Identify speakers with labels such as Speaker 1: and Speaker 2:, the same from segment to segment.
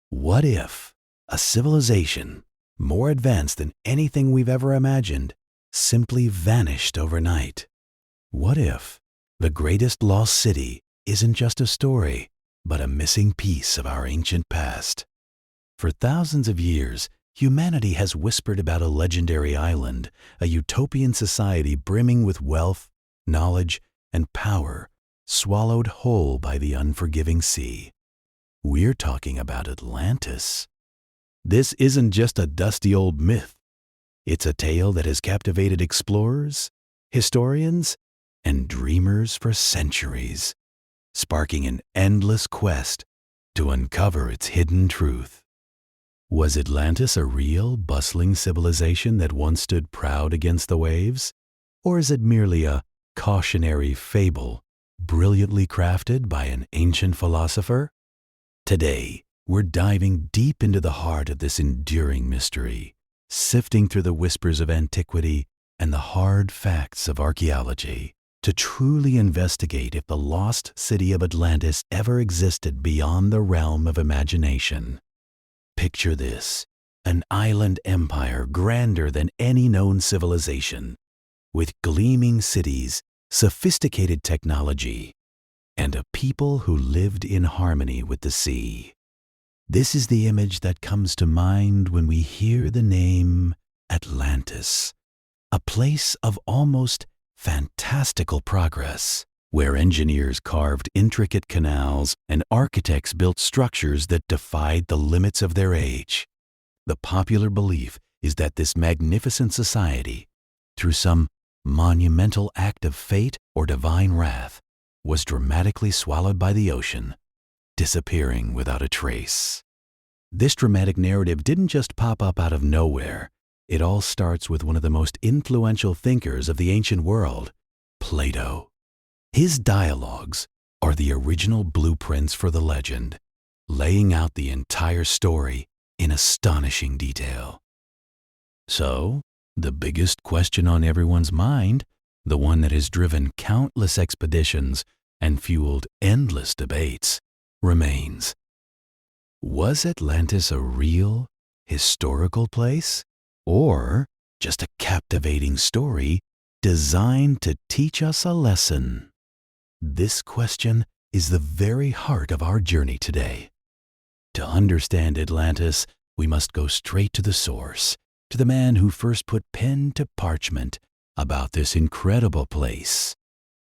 Speaker 1: What if a civilization more advanced than anything we've ever imagined simply vanished overnight? What if the greatest lost city isn't just a story, but a missing piece of our ancient past? For thousands of years, humanity has whispered about a legendary island, a utopian society brimming with wealth, knowledge, and power, swallowed whole by the unforgiving sea. We're talking about Atlantis. This isn't just a dusty old myth. It's a tale that has captivated explorers, historians, and dreamers for centuries, sparking an endless quest to uncover its hidden truth. Was Atlantis a real, bustling civilization that once stood proud against the waves? Or is it merely a cautionary fable, brilliantly crafted by an ancient philosopher? Today, we're diving deep into the heart of this enduring mystery, sifting through the whispers of antiquity and the hard facts of archaeology to truly investigate if the lost city of Atlantis ever existed beyond the realm of imagination. Picture this, an island empire grander than any known civilization, with gleaming cities, sophisticated technology, and a people who lived in harmony with the sea. This is the image that comes to mind when we hear the name Atlantis, a place of almost fantastical progress, where engineers carved intricate canals and architects built structures that defied the limits of their age. The popular belief is that this magnificent society, through some monumental act of fate or divine wrath, was dramatically swallowed by the ocean, disappearing without a trace. This dramatic narrative didn't just pop up out of nowhere. It all starts with one of the most influential thinkers of the ancient world, Plato. His dialogues are the original blueprints for the legend, laying out the entire story in astonishing detail. So, the biggest question on everyone's mind, the one that has driven countless expeditions and fueled endless debates, remains. Was Atlantis a real, historical place? Or just a captivating story designed to teach us a lesson? This question is the very heart of our journey today. To understand Atlantis, we must go straight to the source, to the man who first put pen to parchment about this incredible place,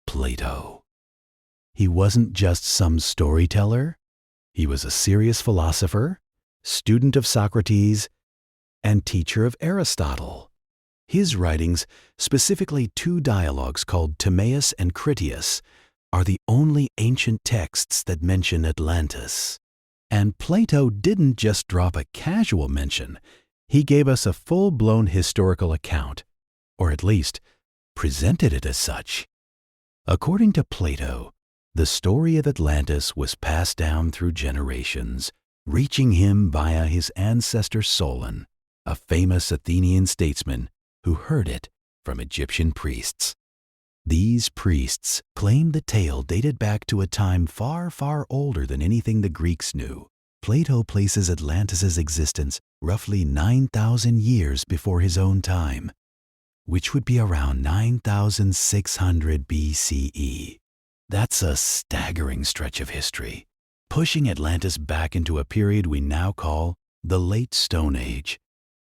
Speaker 1: Plato. He wasn't just some storyteller. He was a serious philosopher, student of Socrates, and teacher of Aristotle. His writings, specifically two dialogues called Timaeus and Critias, are the only ancient texts that mention Atlantis. And Plato didn't just drop a casual mention. He gave us a full-blown historical account, or at least presented it as such. According to Plato, the story of Atlantis was passed down through generations, reaching him via his ancestor Solon, a famous Athenian statesman who heard it from Egyptian priests. These priests claimed the tale dated back to a time far, far older than anything the Greeks knew. Plato places Atlantis' existence roughly 9,000 years before his own time, which would be around 9,600 BCE. That's a staggering stretch of history, pushing Atlantis back into a period we now call the Late Stone Age,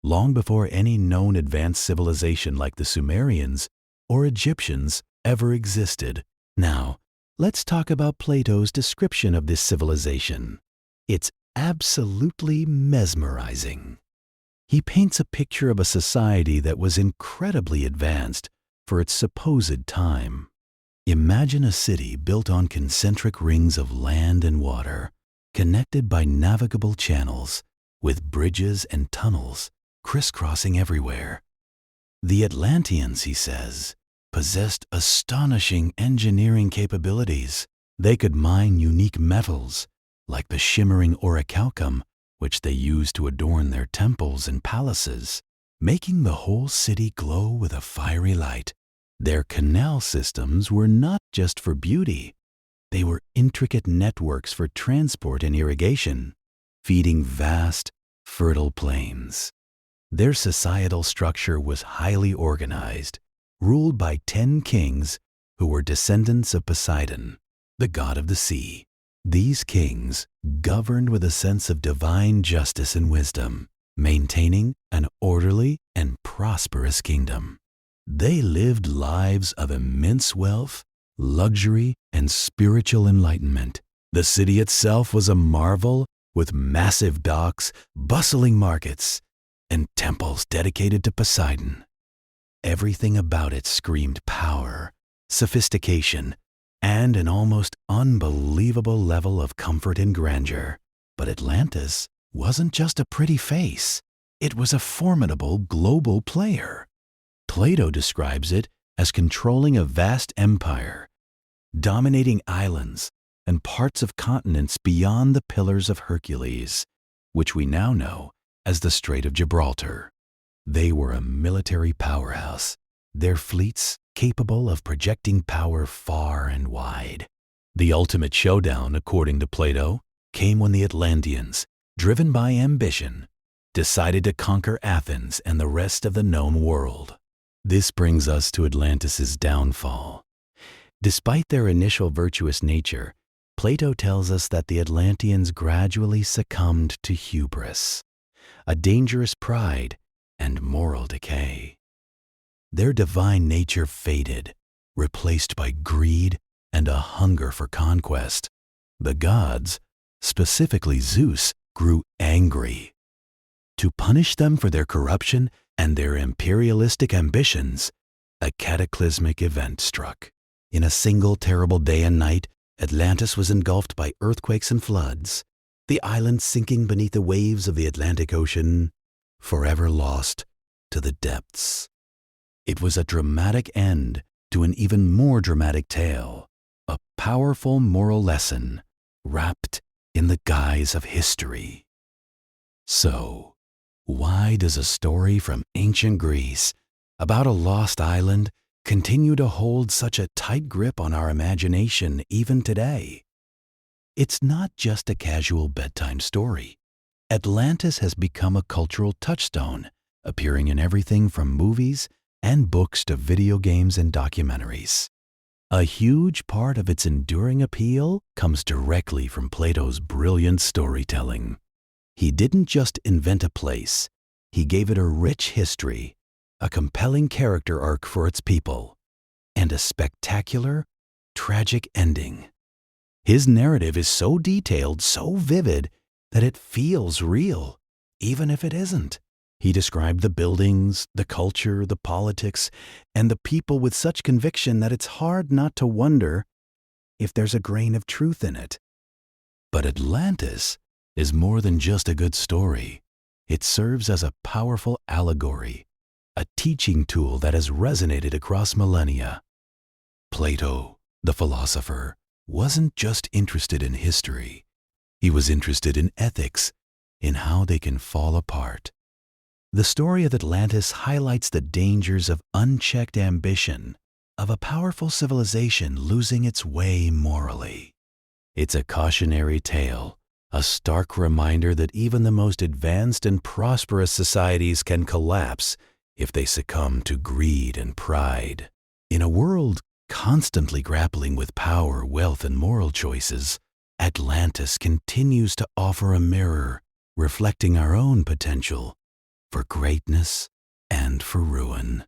Speaker 1: long before any known advanced civilization like the Sumerians or Egyptians ever existed. Now, let's talk about Plato's description of this civilization. It's absolutely mesmerizing. He paints a picture of a society that was incredibly advanced for its supposed time. Imagine a city built on concentric rings of land and water, connected by navigable channels, with bridges and tunnels crisscrossing everywhere. The Atlanteans, he says, possessed astonishing engineering capabilities. They could mine unique metals, like the shimmering orichalcum, which they used to adorn their temples and palaces, making the whole city glow with a fiery light. Their canal systems were not just for beauty. They were intricate networks for transport and irrigation. feeding vast, fertile plains. Their societal structure was highly organized, ruled by 10 kings who were descendants of Poseidon, the god of the sea. These kings governed with a sense of divine justice and wisdom, maintaining an orderly and prosperous kingdom. They lived lives of immense wealth, luxury, and spiritual enlightenment. The city itself was a marvel, with massive docks, bustling markets, and temples dedicated to Poseidon. Everything about it screamed power, sophistication, and an almost unbelievable level of comfort and grandeur. But Atlantis wasn't just a pretty face. It was a formidable global player. Plato describes it as controlling a vast empire, dominating islands and parts of continents beyond the Pillars of Hercules, which we now know as the Strait of Gibraltar. They were a military powerhouse, their fleets capable of projecting power far and wide. The ultimate showdown, according to Plato, came when the Atlanteans, driven by ambition, decided to conquer Athens and the rest of the known world. This brings us to Atlantis' downfall. Despite their initial virtuous nature, Plato tells us that the Atlanteans gradually succumbed to hubris, a dangerous pride and moral decay. Their divine nature faded, replaced by greed and a hunger for conquest. The gods, specifically Zeus, grew angry. To punish them for their corruption and their imperialistic ambitions, a cataclysmic event struck. In a single terrible day and night, Atlantis was engulfed by earthquakes and floods, the island sinking beneath the waves of the Atlantic Ocean, forever lost to the depths. It was a dramatic end to an even more dramatic tale, a powerful moral lesson wrapped in the guise of history. So, why does a story from ancient Greece about a lost island continue to hold such a tight grip on our imagination even today? It's not just a casual bedtime story. Atlantis has become a cultural touchstone, appearing in everything from movies and books to video games and documentaries. A huge part of its enduring appeal comes directly from Plato's brilliant storytelling. He didn't just invent a place, he gave it a rich history, a compelling character arc for its people, and a spectacular, tragic ending. His narrative is so detailed, so vivid, that it feels real, even if it isn't. He described the buildings, the culture, the politics, and the people with such conviction that it's hard not to wonder if there's a grain of truth in it. But Atlantis is more than just a good story. It serves as a powerful allegory, a teaching tool that has resonated across millennia. Plato, the philosopher, wasn't just interested in history. He was interested in ethics, in how they can fall apart. The story of Atlantis highlights the dangers of unchecked ambition, of a powerful civilization losing its way morally. It's a cautionary tale, a stark reminder that even the most advanced and prosperous societies can collapse if they succumb to greed and pride. In a world constantly grappling with power, wealth, and moral choices, Atlantis continues to offer a mirror reflecting our own potential for greatness and for ruin.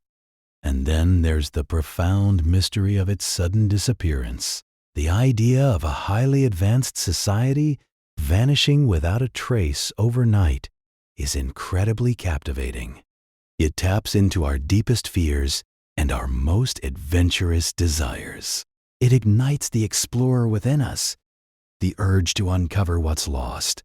Speaker 1: And then there's the profound mystery of its sudden disappearance. The idea of a highly advanced society vanishing without a trace overnight is incredibly captivating. It taps into our deepest fears and our most adventurous desires. It ignites the explorer within us, the urge to uncover what's lost,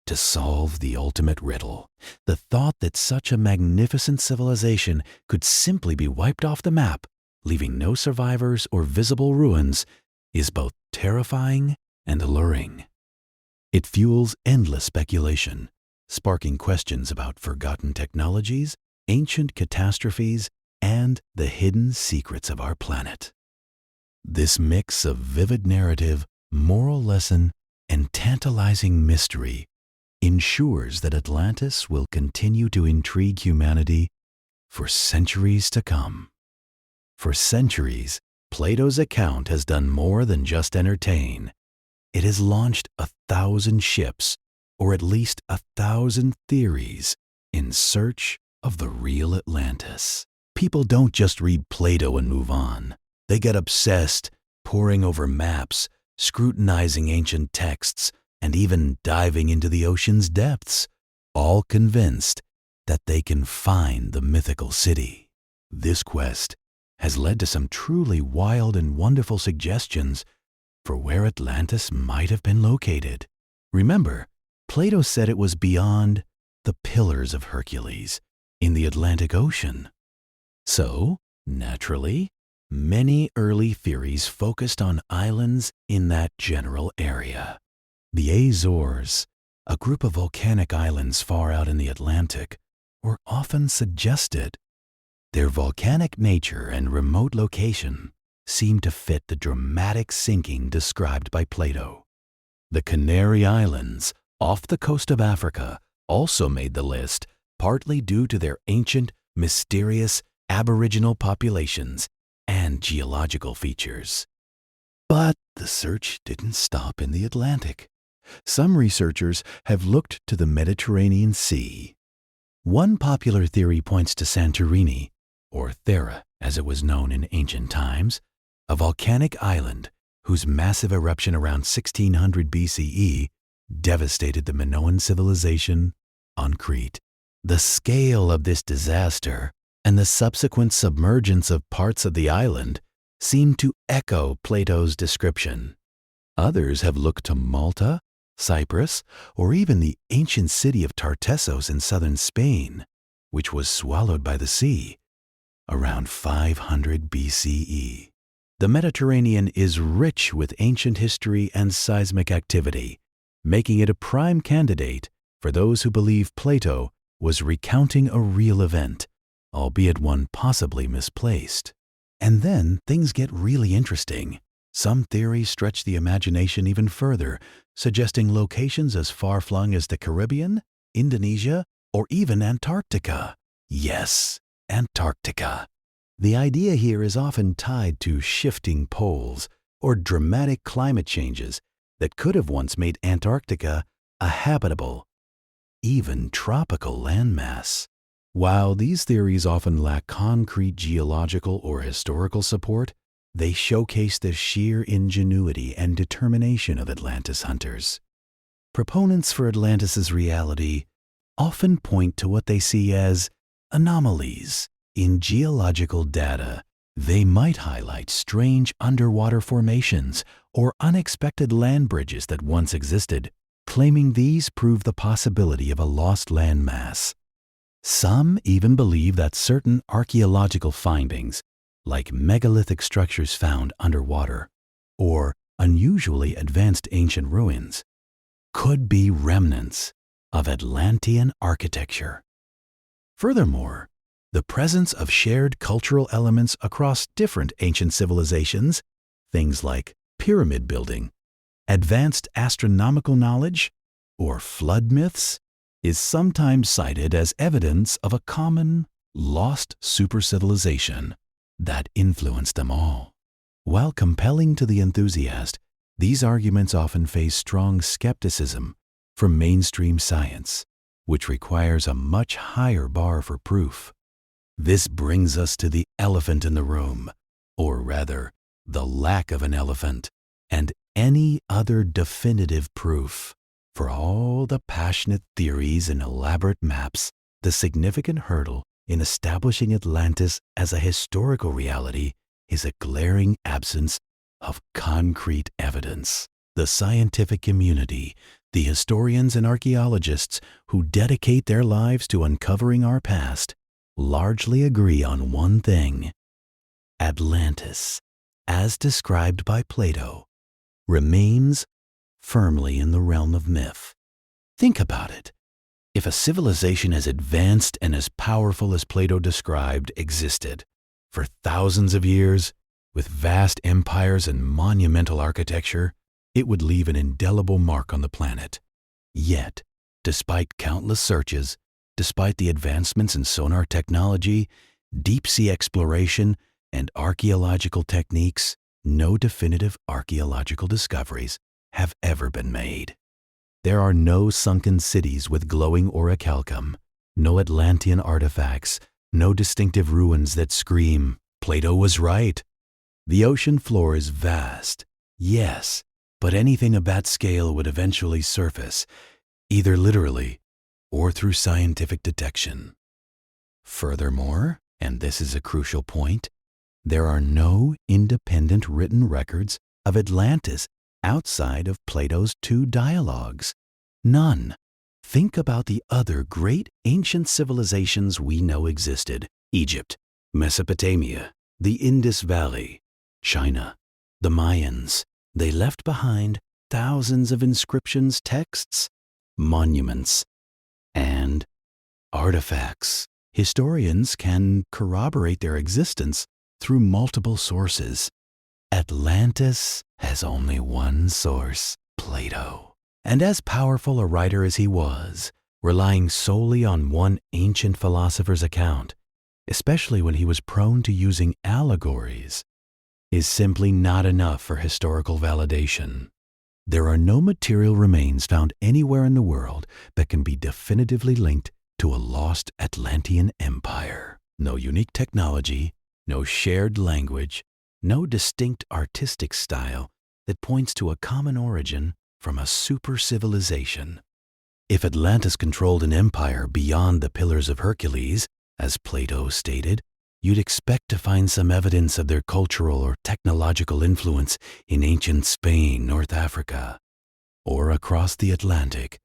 Speaker 1: to solve the ultimate riddle. The thought that such a magnificent civilization could simply be wiped off the map, leaving no survivors or visible ruins, is both terrifying and alluring. It fuels endless speculation, sparking questions about forgotten technologies, ancient catastrophes, and the hidden secrets of our planet. This mix of vivid narrative, moral lesson, and tantalizing mystery ensures that Atlantis will continue to intrigue humanity for centuries to come. For centuries, Plato's account has done more than just entertain. It has launched 1,000 ships, or at least 1,000 theories, in search of the real Atlantis. People don't just read Plato and move on. They get obsessed, poring over maps, scrutinizing ancient texts, and even diving into the ocean's depths, all convinced that they can find the mythical city. This quest has led to some truly wild and wonderful suggestions for where Atlantis might have been located. Remember, Plato said it was beyond the Pillars of Hercules in the Atlantic Ocean. So, naturally, many early theories focused on islands in that general area. The Azores, a group of volcanic islands far out in the Atlantic, were often suggested. Their volcanic nature and remote location seem to fit the dramatic sinking described by Plato. The Canary Islands, off the coast of Africa, also made the list, partly due to their ancient, mysterious, aboriginal populations and geological features. But the search didn't stop in the Atlantic. Some researchers have looked to the Mediterranean Sea. One popular theory points to Santorini, or Thera as it was known in ancient times, a volcanic island whose massive eruption around 1600 BCE devastated the Minoan civilization on Crete. The scale of this disaster and the subsequent submergence of parts of the island seem to echo Plato's description. Others have looked to Malta, Cyprus, or even the ancient city of Tartessos in southern Spain, which was swallowed by the sea around 500 BCE. The Mediterranean is rich with ancient history and seismic activity, making it a prime candidate for those who believe Plato was recounting a real event, albeit one possibly misplaced. And then things get really interesting. Some theories stretch the imagination even further, suggesting locations as far-flung as the Caribbean, Indonesia, or even Antarctica. Yes, Antarctica. The idea here is often tied to shifting poles or dramatic climate changes that could have once made Antarctica a habitable, even tropical landmass. While these theories often lack concrete geological or historical support, they showcase the sheer ingenuity and determination of Atlantis hunters. Proponents for Atlantis's reality often point to what they see as anomalies in geological data. They might highlight strange underwater formations or unexpected land bridges that once existed, claiming these prove the possibility of a lost landmass. Some even believe that certain archaeological findings, like megalithic structures found underwater or unusually advanced ancient ruins, could be remnants of Atlantean architecture. Furthermore, the presence of shared cultural elements across different ancient civilizations, things like pyramid building, advanced astronomical knowledge, or flood myths, is sometimes cited as evidence of a common, lost supercivilization that influenced them all. While compelling to the enthusiast, these arguments often face strong skepticism from mainstream science, which requires a much higher bar for proof. This brings us to the elephant in the room, or rather, the lack of an elephant, and any other definitive proof. For all the passionate theories and elaborate maps, the significant hurdle in establishing Atlantis as a historical reality is a glaring absence of concrete evidence. The scientific community, the historians and archaeologists who dedicate their lives to uncovering our past, largely agree on one thing: Atlantis, as described by Plato, remains firmly in the realm of myth. Think about it. If a civilization as advanced and as powerful as Plato described existed for thousands of years, with vast empires and monumental architecture, it would leave an indelible mark on the planet. Yet, Despite countless searches, despite the advancements in sonar technology, deep-sea exploration, and archaeological techniques, no definitive archaeological discoveries have ever been made. There are no sunken cities with glowing orichalcum, no Atlantean artifacts, no distinctive ruins that scream, "Plato was right." The ocean floor is vast, yes, but anything of that scale would eventually surface, either literally or through scientific detection. Furthermore, and this is a crucial point, there are no independent written records of Atlantis outside of Plato's two dialogues. None. Think about the other great ancient civilizations we know existed: Egypt, Mesopotamia, the Indus Valley, China, the Mayans. They left behind thousands of inscriptions, texts, monuments, and artifacts. Historians can corroborate their existence through multiple sources. Atlantis has only one source: Plato. And as powerful a writer as he was, relying solely on one ancient philosopher's account, especially when he was prone to using allegories, is simply not enough for historical validation. There are no material remains found anywhere in the world that can be definitively linked to a lost Atlantean empire. No unique technology, no shared language, no distinct artistic style that points to a common origin from a super civilization. If Atlantis controlled an empire beyond the Pillars of Hercules, as Plato stated, you'd expect to find some evidence of their cultural or technological influence in ancient Spain, North Africa, or across the Atlantic,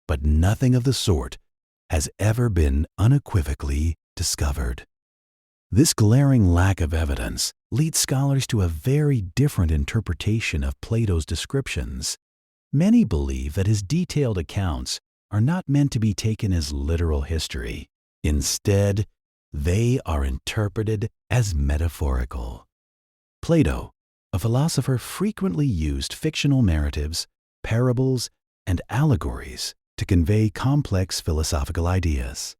Speaker 1: but nothing of the sort has ever been unequivocally discovered. This glaring lack of evidence leads scholars to a very different interpretation of Plato's descriptions. Many believe that his detailed accounts are not meant to be taken as literal history. Instead, they are interpreted as metaphorical. Plato, a philosopher, frequently used fictional narratives, parables, and allegories to convey complex philosophical ideas.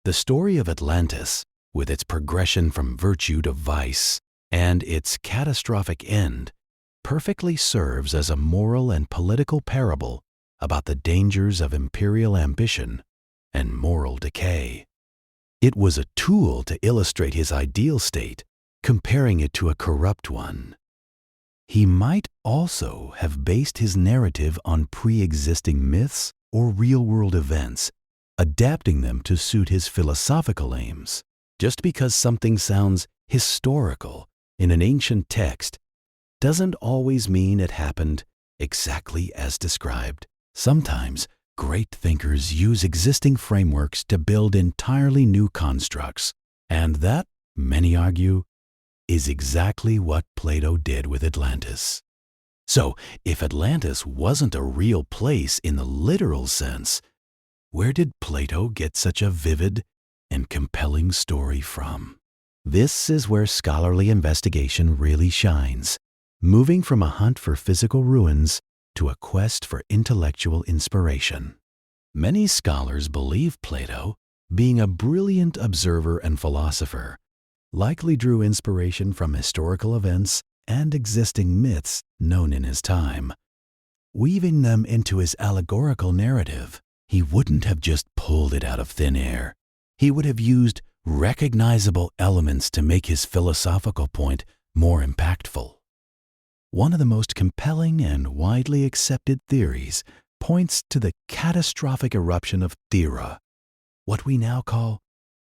Speaker 1: The story of Atlantis, with its progression from virtue to vice and its catastrophic end, perfectly serves as a moral and political parable about the dangers of imperial ambition and moral decay. It was a tool to illustrate his ideal state, comparing it to a corrupt one. He might also have based his narrative on pre-existing myths or real-world events, adapting them to suit his philosophical aims. Just because something sounds historical in an ancient text doesn't always mean it happened exactly as described. Sometimes great thinkers use existing frameworks to build entirely new constructs, and that, many argue, is exactly what Plato did with Atlantis. So, if Atlantis wasn't a real place in the literal sense, where did Plato get such a vivid and compelling story from? This is where scholarly investigation really shines, moving from a hunt for physical ruins to a quest for intellectual inspiration. Many scholars believe Plato, being a brilliant observer and philosopher, likely drew inspiration from historical events and existing myths known in his time. Weaving them into his allegorical narrative, he wouldn't have just pulled it out of thin air. He would have used recognizable elements to make his philosophical point more impactful. One of the most compelling and widely accepted theories points to the catastrophic eruption of Thera, what we now call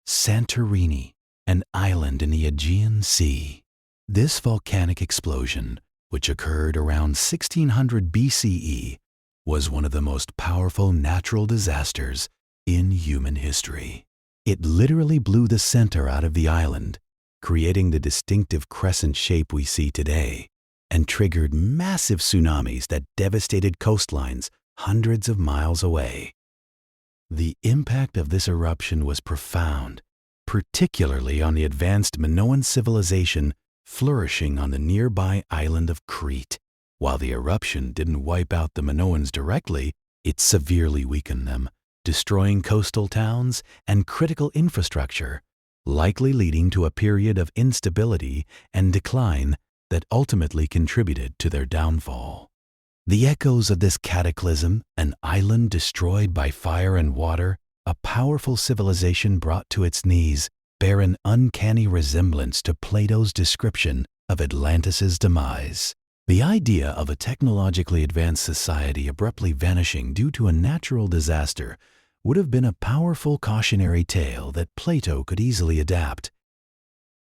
Speaker 1: Santorini, an island in the Aegean Sea. This volcanic explosion, which occurred around 1600 BCE, was one of the most powerful natural disasters in human history. It literally blew the center out of the island, creating the distinctive crescent shape we see today, and triggered massive tsunamis that devastated coastlines hundreds of miles away. The impact of this eruption was profound, particularly on the advanced Minoan civilization flourishing on the nearby island of Crete. While the eruption didn't wipe out the Minoans directly, it severely weakened them, destroying coastal towns and critical infrastructure, likely leading to a period of instability and decline that ultimately contributed to their downfall. The echoes of this cataclysm, an island destroyed by fire and water, a powerful civilization brought to its knees, bear an uncanny resemblance to Plato's description of Atlantis' demise. The idea of a technologically advanced society abruptly vanishing due to a natural disaster would have been a powerful cautionary tale that Plato could easily adapt.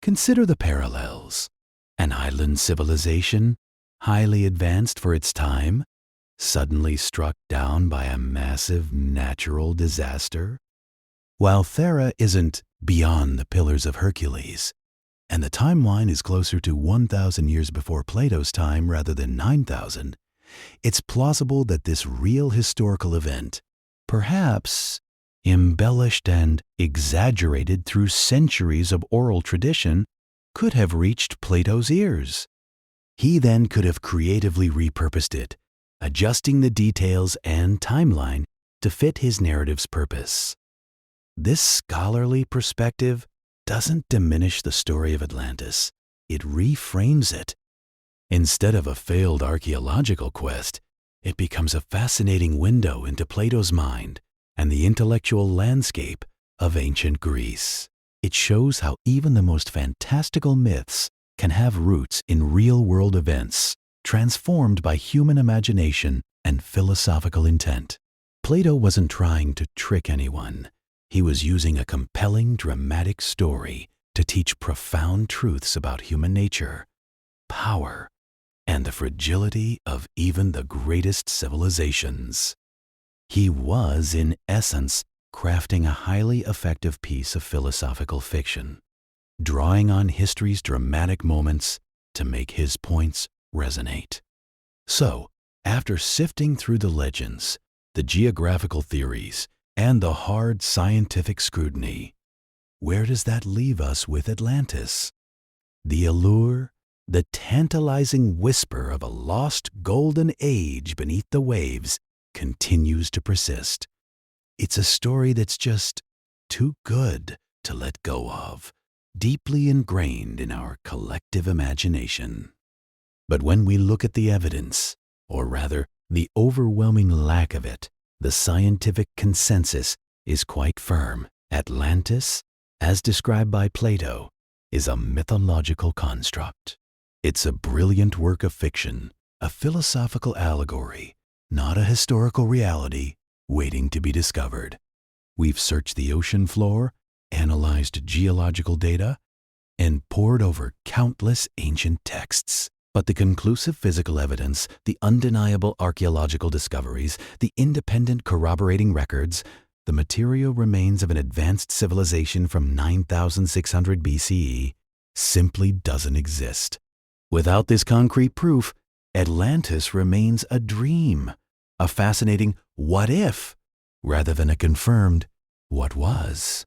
Speaker 1: Consider the parallels. An island civilization, highly advanced for its time, suddenly struck down by a massive natural disaster. While Thera isn't beyond the Pillars of Hercules, and the timeline is closer to 1,000 years before Plato's time rather than 9,000, it's plausible that this real historical event, perhaps embellished and exaggerated through centuries of oral tradition, could have reached Plato's ears. He then could have creatively repurposed it, adjusting the details and timeline to fit his narrative's purpose. This scholarly perspective doesn't diminish the story of Atlantis, it reframes it. Instead of a failed archaeological quest, it becomes a fascinating window into Plato's mind and the intellectual landscape of ancient Greece. It shows how even the most fantastical myths can have roots in real-world events, transformed by human imagination and philosophical intent. Plato wasn't trying to trick anyone. He was using a compelling, dramatic story to teach profound truths about human nature, power, and the fragility of even the greatest civilizations. He was, in essence, crafting a highly effective piece of philosophical fiction, drawing on history's dramatic moments to make his points resonate. So, after sifting through the legends, the geographical theories, and the hard scientific scrutiny, where does that leave us with Atlantis? The allure, the tantalizing whisper of a lost golden age beneath the waves continues to persist. It's a story that's just too good to let go of, deeply ingrained in our collective imagination. But when we look at the evidence, or rather, the overwhelming lack of it, the scientific consensus is quite firm. Atlantis, as described by Plato, is a mythological construct. It's a brilliant work of fiction, a philosophical allegory, not a historical reality waiting to be discovered. We've searched the ocean floor, analyzed geological data, and pored over countless ancient texts. But the conclusive physical evidence, the undeniable archaeological discoveries, the independent corroborating records, the material remains of an advanced civilization from 9,600 BCE simply doesn't exist. Without this concrete proof, Atlantis remains a dream, a fascinating what if, rather than a confirmed what was.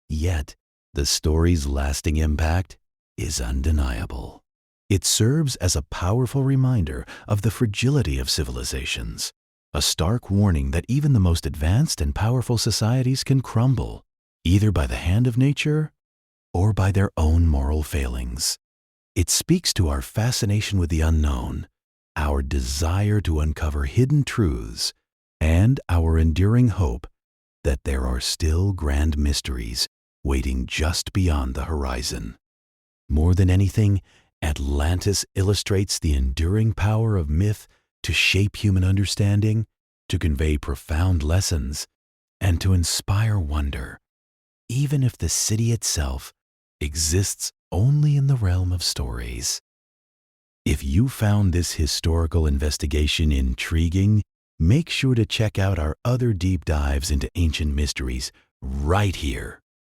Speaker 1: Yet, the story's lasting impact is undeniable. It serves as a powerful reminder of the fragility of civilizations, a stark warning that even the most advanced and powerful societies can crumble, either by the hand of nature or by their own moral failings. It speaks to our fascination with the unknown, our desire to uncover hidden truths, and our enduring hope that there are still grand mysteries waiting just beyond the horizon. More than anything, Atlantis illustrates the enduring power of myth to shape human understanding, to convey profound lessons, and to inspire wonder, even if the city itself exists only in the realm of stories. If you found this historical investigation intriguing, make sure to check out our other deep dives into ancient mysteries right here